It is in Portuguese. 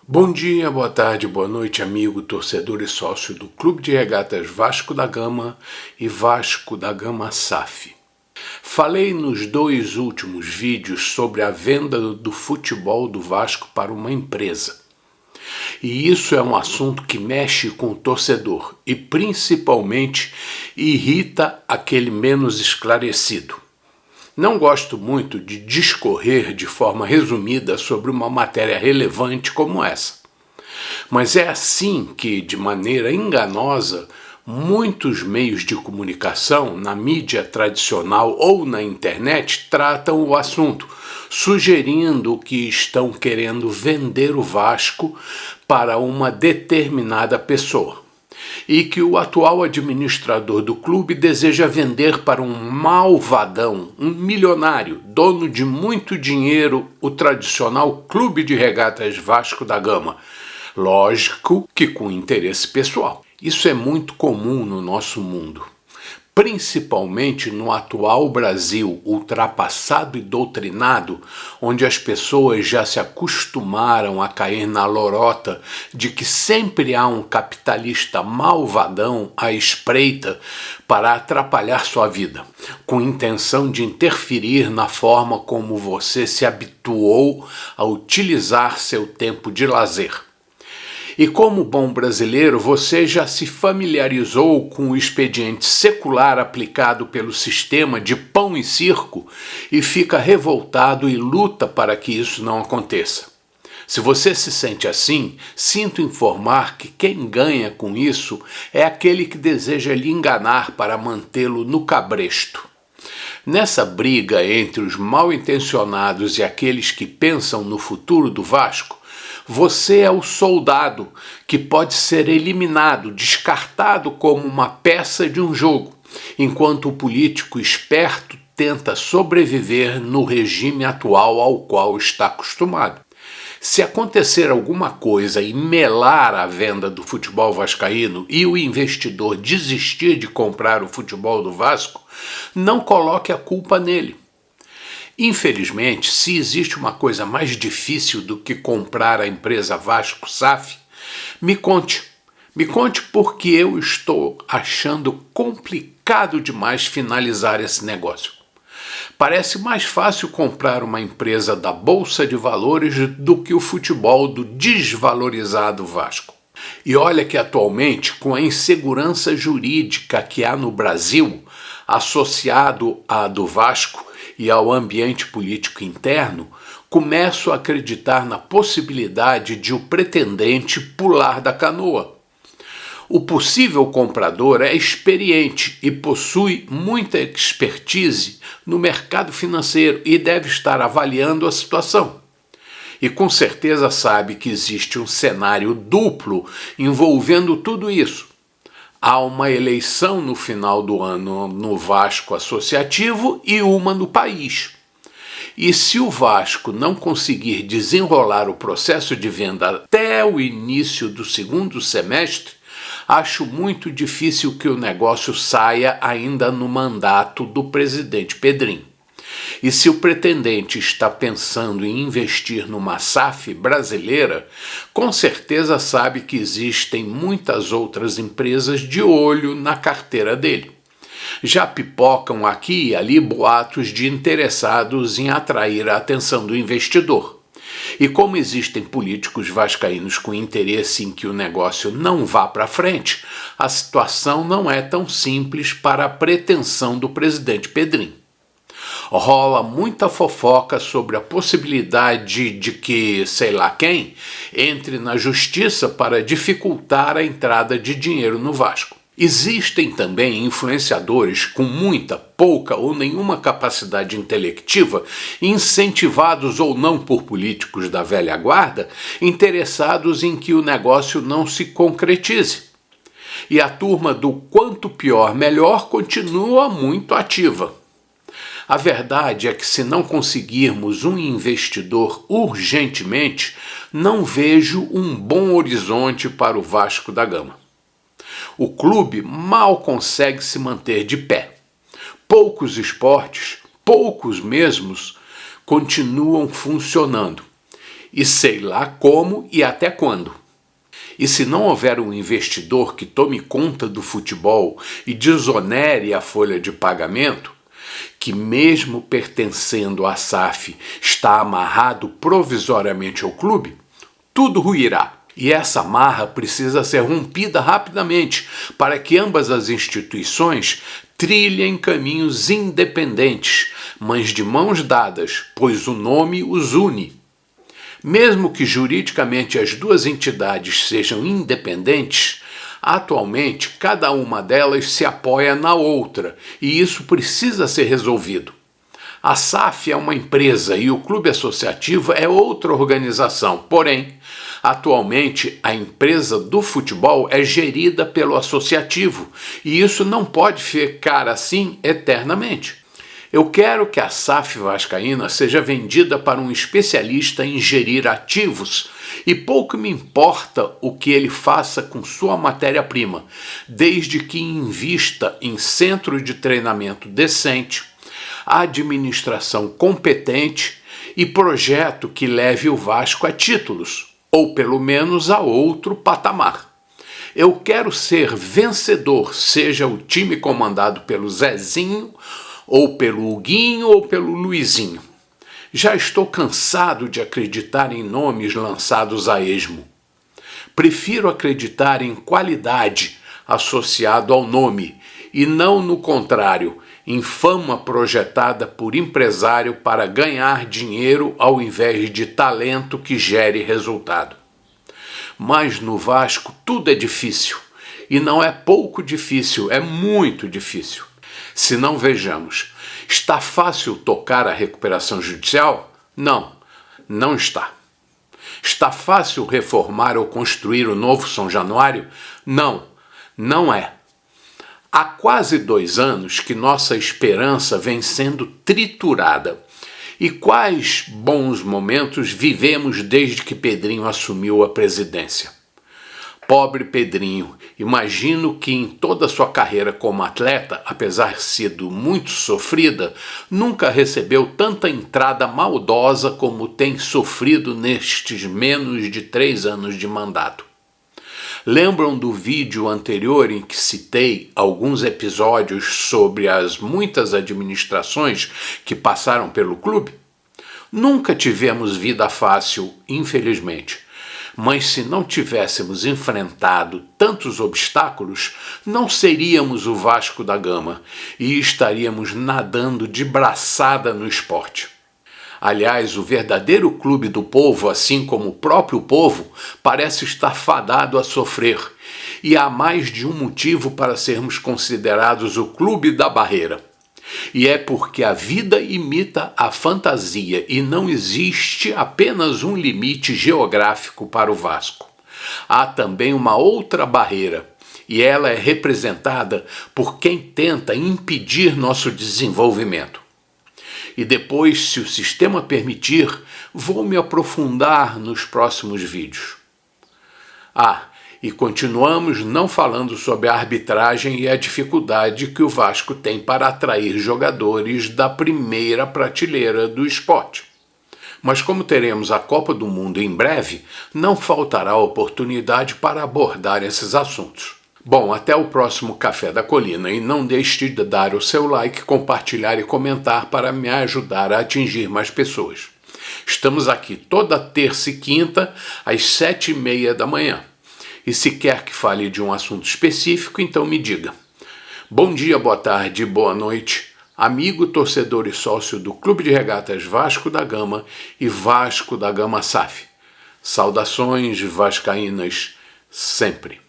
Bom dia, boa tarde, boa noite, amigo, torcedor e sócio do Clube de Regatas Vasco da Gama e Vasco da Gama SAF. Falei nos dois últimos vídeos sobre a venda do futebol do Vasco para uma empresa. E isso é um assunto que mexe com o torcedor e principalmente irrita aquele menos esclarecido. Não gosto muito de discorrer de forma resumida sobre uma matéria relevante como essa. Mas é assim que, de maneira enganosa, muitos meios de comunicação, na mídia tradicional ou na internet, tratam o assunto, sugerindo que estão querendo vender o Vasco para uma determinada pessoa e que o atual administrador do clube deseja vender para um malvadão, um milionário, dono de muito dinheiro, o tradicional Clube de Regatas Vasco da Gama. Lógico que com interesse pessoal. Isso é muito comum no nosso mundo, principalmente no atual Brasil ultrapassado e doutrinado, onde as pessoas já se acostumaram a cair na lorota de que sempre há um capitalista malvadão à espreita para atrapalhar sua vida, com intenção de interferir na forma como você se habituou a utilizar seu tempo de lazer. E como bom brasileiro, você já se familiarizou com o expediente secular aplicado pelo sistema de pão e circo e fica revoltado e luta para que isso não aconteça. Se você se sente assim, sinto informar que quem ganha com isso é aquele que deseja lhe enganar para mantê-lo no cabresto. Nessa briga entre os mal-intencionados e aqueles que pensam no futuro do Vasco, você é o soldado que pode ser eliminado, descartado como uma peça de um jogo, enquanto o político esperto tenta sobreviver no regime atual ao qual está acostumado. Se acontecer alguma coisa e melar a venda do futebol vascaíno e o investidor desistir de comprar o futebol do Vasco, não coloque a culpa nele. Infelizmente, se existe uma coisa mais difícil do que comprar a empresa Vasco SAF, me conte. Me conte porque eu estou achando complicado demais finalizar esse negócio. Parece mais fácil comprar uma empresa da Bolsa de Valores do que o futebol do desvalorizado Vasco. E olha que atualmente, com a insegurança jurídica que há no Brasil, associado à do Vasco, e ao ambiente político interno, começo a acreditar na possibilidade de o pretendente pular da canoa. O possível comprador é experiente e possui muita expertise no mercado financeiro e deve estar avaliando a situação. E com certeza sabe que existe um cenário duplo envolvendo tudo isso. Há uma eleição no final do ano no Vasco Associativo e uma no país. E se o Vasco não conseguir desenrolar o processo de venda até o início do segundo semestre, acho muito difícil que o negócio saia ainda no mandato do presidente Pedrinho. E se o pretendente está pensando em investir numa SAF brasileira, com certeza sabe que existem muitas outras empresas de olho na carteira dele. Já pipocam aqui e ali boatos de interessados em atrair a atenção do investidor. E como existem políticos vascaínos com interesse em que o negócio não vá para frente, a situação não é tão simples para a pretensão do presidente Pedrinho. Rola muita fofoca sobre a possibilidade de que, sei lá quem, entre na justiça para dificultar a entrada de dinheiro no Vasco. Existem também influenciadores com muita, pouca ou nenhuma capacidade intelectiva, incentivados ou não por políticos da velha guarda, interessados em que o negócio não se concretize. E a turma do quanto pior melhor continua muito ativa. A verdade é que se não conseguirmos um investidor urgentemente, não vejo um bom horizonte para o Vasco da Gama. O clube mal consegue se manter de pé. Poucos esportes, poucos mesmos, continuam funcionando. e sei lá como e até quando. E se não houver um investidor que tome conta do futebol e desonere a folha de pagamento, que mesmo pertencendo à SAF está amarrado provisoriamente ao clube, tudo ruirá. E essa amarra precisa ser rompida rapidamente para que ambas as instituições trilhem caminhos independentes, mas de mãos dadas, pois o nome os une. Mesmo que juridicamente as duas entidades sejam independentes, atualmente cada uma delas se apoia na outra e isso precisa ser resolvido. A SAF é uma empresa e o clube associativo é outra organização, porém, atualmente a empresa do futebol é gerida pelo associativo e isso não pode ficar assim eternamente. Eu quero que a SAF vascaína seja vendida para um especialista em gerir ativos e pouco me importa o que ele faça com sua matéria-prima, desde que invista em centro de treinamento decente, administração competente e projeto que leve o Vasco a títulos, ou pelo menos a outro patamar. Eu quero ser vencedor, seja o time comandado pelo Zezinho, ou pelo Huguinho ou pelo Luizinho. Já estou cansado de acreditar em nomes lançados a esmo. Prefiro acreditar em qualidade associado ao nome e não no contrário, em fama projetada por empresário para ganhar dinheiro ao invés de talento que gere resultado. Mas no Vasco tudo é difícil, e não é pouco difícil, é muito difícil. Se não, vejamos, está fácil tocar a recuperação judicial? Não, não está. Está fácil reformar ou construir o novo São Januário? Não, não é. Há quase 2 anos que nossa esperança vem sendo triturada. E quais bons momentos vivemos desde que Pedrinho assumiu a presidência? Pobre Pedrinho, imagino que em toda a sua carreira como atleta, apesar de sido muito sofrida, nunca recebeu tanta entrada maldosa como tem sofrido nestes menos de 3 anos de mandato. Lembram do vídeo anterior em que citei alguns episódios sobre as muitas administrações que passaram pelo clube? Nunca tivemos vida fácil, infelizmente. Mas se não tivéssemos enfrentado tantos obstáculos, não seríamos o Vasco da Gama e estaríamos nadando de braçada no esporte. Aliás, o verdadeiro clube do povo, assim como o próprio povo, parece estar fadado a sofrer. E há mais de um motivo para sermos considerados o clube da barreira. E é porque a vida imita a fantasia e não existe apenas um limite geográfico para o Vasco. Há também uma outra barreira, e ela é representada por quem tenta impedir nosso desenvolvimento. E depois, se o sistema permitir, vou me aprofundar nos próximos vídeos. E continuamos não falando sobre a arbitragem e a dificuldade que o Vasco tem para atrair jogadores da primeira prateleira do esporte. Mas como teremos a Copa do Mundo em breve, não faltará oportunidade para abordar esses assuntos. Bom, até o próximo Café da Colina e não deixe de dar o seu like, compartilhar e comentar para me ajudar a atingir mais pessoas. Estamos aqui toda terça e quinta às 7h30 da manhã. E se quer que fale de um assunto específico, então me diga. Bom dia, boa tarde, boa noite, amigo, torcedor e sócio do Clube de Regatas Vasco da Gama e Vasco da Gama SAF. Saudações vascaínas sempre.